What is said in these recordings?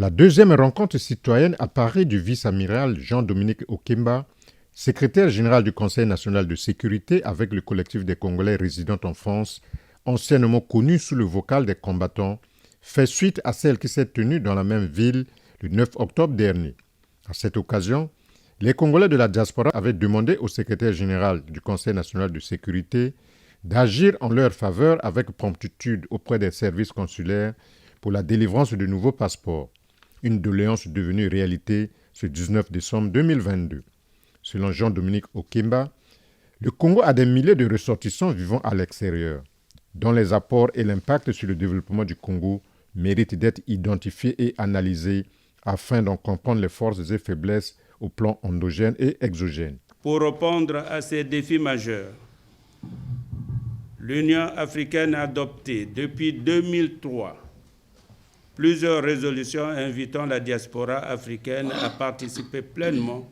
La deuxième rencontre citoyenne à Paris du vice-amiral Jean-Dominique Okimba, secrétaire général du Conseil national de sécurité avec le collectif des Congolais résidant en France, anciennement connu sous le vocal des combattants, fait suite à celle qui s'est tenue dans la même ville le 9 octobre dernier. À cette occasion, les Congolais de la diaspora avaient demandé au secrétaire général du Conseil national de sécurité d'agir en leur faveur avec promptitude auprès des services consulaires pour la délivrance de nouveaux passeports. Une doléance devenue réalité ce 19 décembre 2022. Selon Jean-Dominique Okimba, le Congo a des milliers de ressortissants vivant à l'extérieur, dont les apports et l'impact sur le développement du Congo méritent d'être identifiés et analysés afin d'en comprendre les forces et faiblesses au plan endogène et exogène. Pour répondre à ces défis majeurs, l'Union africaine a adopté depuis 2003 plusieurs résolutions invitant la diaspora africaine à participer pleinement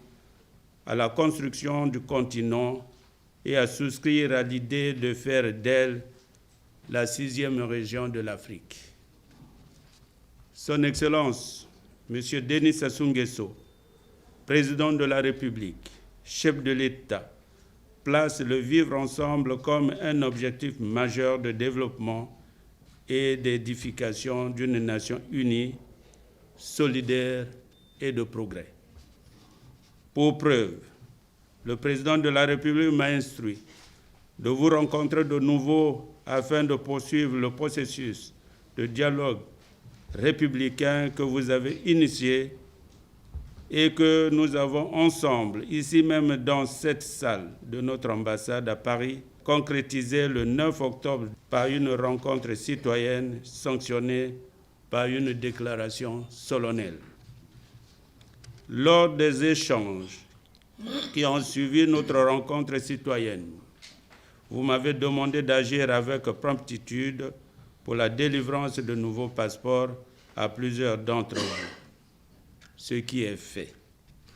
à la construction du continent et à souscrire à l'idée de faire d'elle la 6e région de l'Afrique. Son Excellence, M. Denis Sassou Nguesso, président de la République, chef de l'État, place le vivre ensemble comme un objectif majeur de développement et d'édification d'une nation unie, solidaire et de progrès. Pour preuve, le président de la République m'a instruit de vous rencontrer de nouveau afin de poursuivre le processus de dialogue républicain que vous avez initié et que nous avons ensemble, ici même dans cette salle de notre ambassade à Paris, concrétisé le 9 octobre par une rencontre citoyenne sanctionnée par une déclaration solennelle. Lors des échanges qui ont suivi notre rencontre citoyenne, vous m'avez demandé d'agir avec promptitude pour la délivrance de nouveaux passeports à plusieurs d'entre vous, ce qui est fait.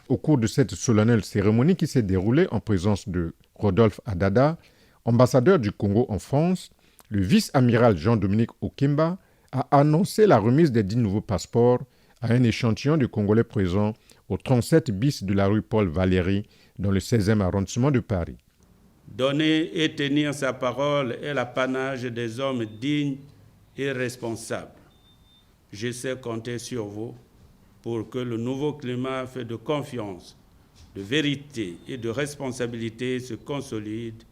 Au cours de cette solennelle cérémonie qui s'est déroulée en présence de Rodolphe Adada, ambassadeur du Congo en France, le vice-amiral Jean-Dominique Okimba a annoncé la remise des 10 nouveaux passeports à un échantillon de Congolais présents au 37 bis de la rue Paul Valéry dans le 16e arrondissement de Paris. Donner et tenir sa parole est l'apanage des hommes dignes et responsables. Je sais compter sur vous pour que le nouveau climat fait de confiance, de vérité et de responsabilité se consolide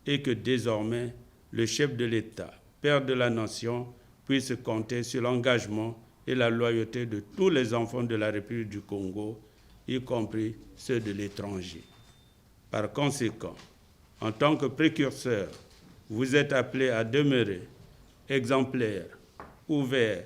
et que désormais le chef de l'État, père de la nation, puisse compter sur l'engagement et la loyauté de tous les enfants de la République du Congo, y compris ceux de l'étranger. Par conséquent, en tant que précurseur, vous êtes appelés à demeurer exemplaires, ouverts,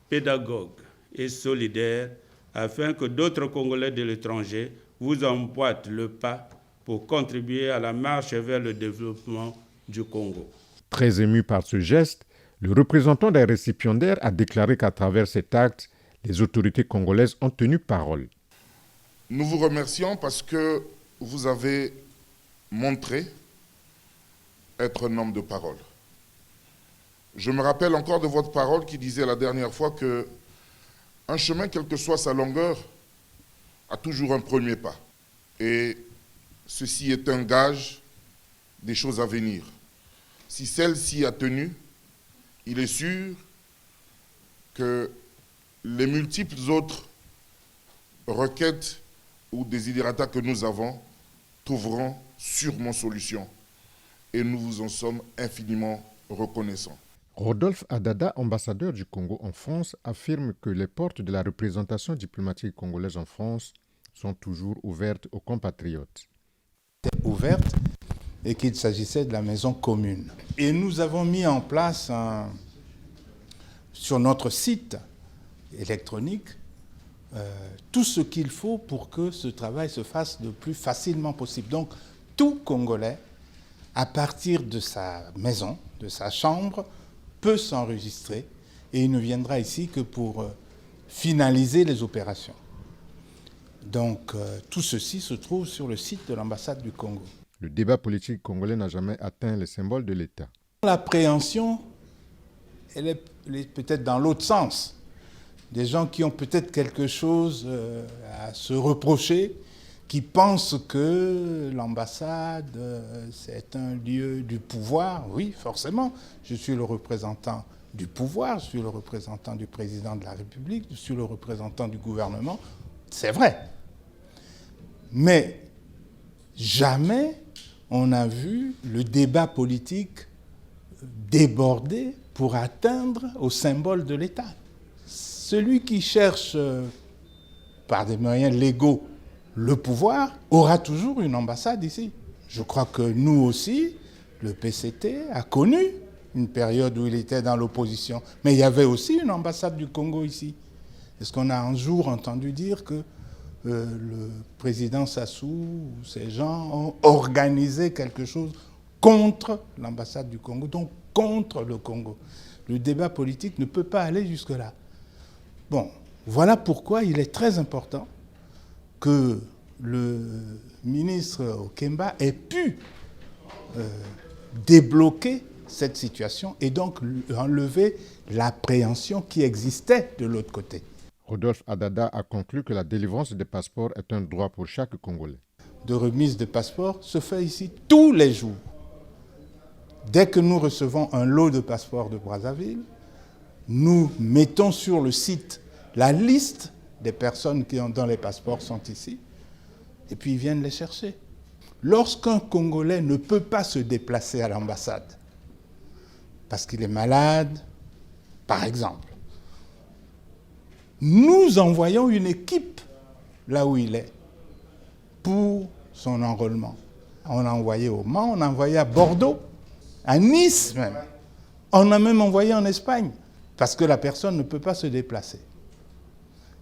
pédagogues et solidaires afin que d'autres Congolais de l'étranger vous emboîtent le pas pour contribuer à la marche vers le développement du Congo. Très ému par ce geste, le représentant des récipiendaires a déclaré qu'à travers cet acte, les autorités congolaises ont tenu parole. Nous vous remercions parce que vous avez montré être un homme de parole. Je me rappelle encore de votre parole qui disait la dernière fois que un chemin, quelle que soit sa longueur, a toujours un premier pas. Et ceci est un gage des choses à venir. Si celle-ci a tenu, il est sûr que les multiples autres requêtes ou desiderata que nous avons trouveront sûrement solution. Et nous vous en sommes infiniment reconnaissants. Rodolphe Adada, ambassadeur du Congo en France, affirme que les portes de la représentation diplomatique congolaise en France sont toujours ouvertes aux compatriotes. Ouverte et qu'il s'agissait de la maison commune. Et nous avons mis en place sur notre site électronique tout ce qu'il faut pour que ce travail se fasse le plus facilement possible. Donc, tout Congolais, à partir de sa maison, de sa chambre, peut s'enregistrer et il ne viendra ici que pour finaliser les opérations. Donc, tout ceci se trouve sur le site de l'ambassade du Congo. Le débat politique congolais n'a jamais atteint les symboles de l'État. L'appréhension, elle est peut-être dans l'autre sens. des gens qui ont peut-être quelque chose à se reprocher, qui pensent que l'ambassade, c'est un lieu du pouvoir. Oui, forcément, je suis le représentant du pouvoir, je suis le représentant du président de la République, je suis le représentant du gouvernement. C'est vrai. Mais jamais on a vu le débat politique déborder pour atteindre au symbole de l'État. Celui qui cherche, par des moyens légaux, le pouvoir, aura toujours une ambassade ici. Je crois que nous aussi, le PCT a connu une période où il était dans l'opposition. Mais il y avait aussi une ambassade du Congo ici. Est-ce qu'on a un jour entendu dire que le président Sassou ou ces gens ont organisé quelque chose contre l'ambassade du Congo, donc contre le Congo? Le débat politique ne peut pas aller jusque-là. Bon, voilà pourquoi il est très important que le ministre Okemba ait pu débloquer cette situation et donc enlever l'appréhension qui existait de l'autre côté. Rodolphe Adada a conclu que la délivrance des passeports est un droit pour chaque Congolais. De remise de passeports se fait ici tous les jours. Dès que nous recevons un lot de passeports de Brazzaville, nous mettons sur le site la liste des personnes dont les passeports sont ici, et puis ils viennent les chercher. Lorsqu'un Congolais ne peut pas se déplacer à l'ambassade, parce qu'il est malade, par exemple, nous envoyons une équipe là où il est pour son enrôlement. On a envoyé au Mans, on a envoyé à Bordeaux, à Nice même. On a même envoyé en Espagne, parce que la personne ne peut pas se déplacer.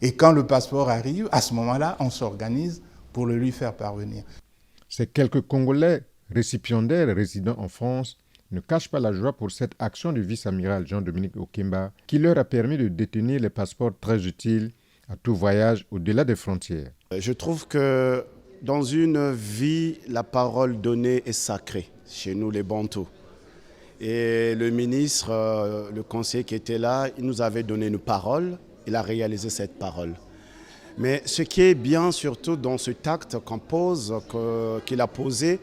Et quand le passeport arrive, à ce moment-là, on s'organise pour le lui faire parvenir. Ces quelques Congolais récipiendaires résidant en France ne cachent pas la joie pour cette action du vice-amiral Jean-Dominique Okemba qui leur a permis de détenir les passeports très utiles à tout voyage au-delà des frontières. Je trouve que dans une vie, la parole donnée est sacrée chez nous les Bantous. Et le ministre, le conseiller qui était là, il nous avait donné une parole, il a réalisé cette parole. Mais ce qui est bien surtout dans ce acte qu'on pose, qu'il a posé,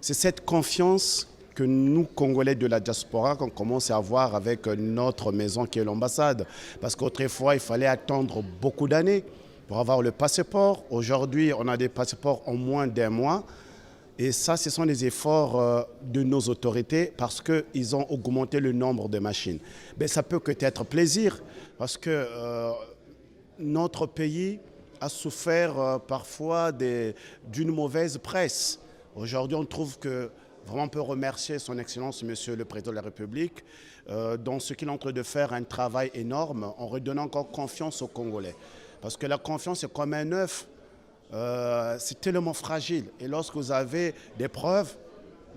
c'est cette confiance que nous, Congolais de la diaspora, qu'on commence à avoir avec notre maison qui est l'ambassade. Parce qu'autrefois, il fallait attendre beaucoup d'années pour avoir le passeport. Aujourd'hui, on a des passeports en moins d'un mois. Et ça, ce sont des efforts de nos autorités parce qu'ils ont augmenté le nombre de machines. Mais ça peut que être plaisir parce que notre pays a souffert parfois d'une mauvaise presse. Aujourd'hui, on trouve que vraiment on peut remercier son Excellence, Monsieur le Président de la République, dans ce qu'il est en train de faire un travail énorme en redonnant encore confiance aux Congolais. Parce que la confiance est comme un œuf. C'est tellement fragile. Et lorsque vous avez des preuves,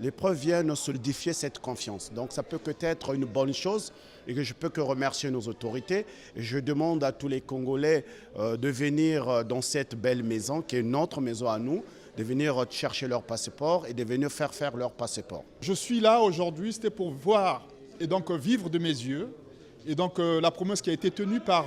les preuves viennent solidifier cette confiance. Donc ça peut être une bonne chose et que je peux que remercier nos autorités. Et je demande à tous les Congolais de venir dans cette belle maison qui est notre maison à nous, de venir chercher leur passeport et de venir faire leur passeport. Je suis là aujourd'hui, c'était pour voir et donc vivre de mes yeux. Et donc la promesse qui a été tenue par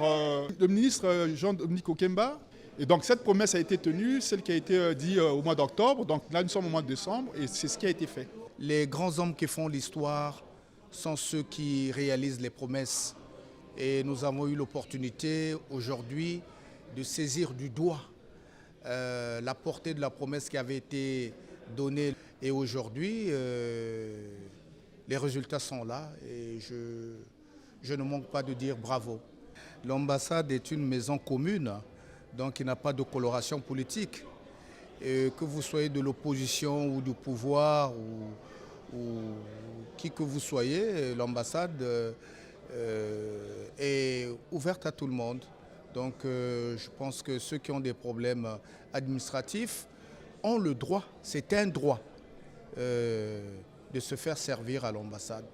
le ministre Jean-Dominique Okemba. Et donc cette promesse a été tenue, celle qui a été dite au mois d'octobre. Donc là nous sommes au mois de décembre et c'est ce qui a été fait. Les grands hommes qui font l'histoire sont ceux qui réalisent les promesses. Et nous avons eu l'opportunité aujourd'hui de saisir du doigt la portée de la promesse qui avait été donnée. Et aujourd'hui, les résultats sont là et je ne manque pas de dire bravo. L'ambassade est une maison commune, donc il n'y a pas de coloration politique. Et que vous soyez de l'opposition ou du pouvoir ou qui que vous soyez, l'ambassade est ouverte à tout le monde. Donc je pense que ceux qui ont des problèmes administratifs ont le droit, c'est un droit, de se faire servir à l'ambassade.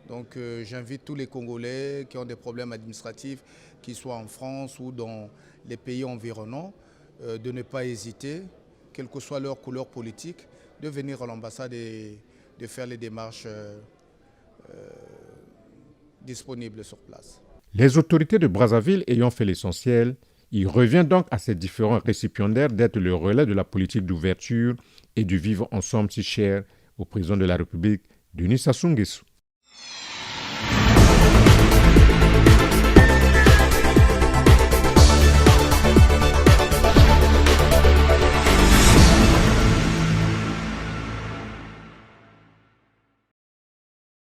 Donc j'invite tous les Congolais qui ont des problèmes administratifs, qu'ils soient en France ou dans les pays environnants, de ne pas hésiter, quelle que soit leur couleur politique, de venir à l'ambassade et de faire les démarches disponibles sur place. Les autorités de Brazzaville ayant fait l'essentiel, il revient donc à ces différents récipiendaires d'être le relais de la politique d'ouverture et du vivre ensemble si cher au président de la République, Denis Sassou Nguesso.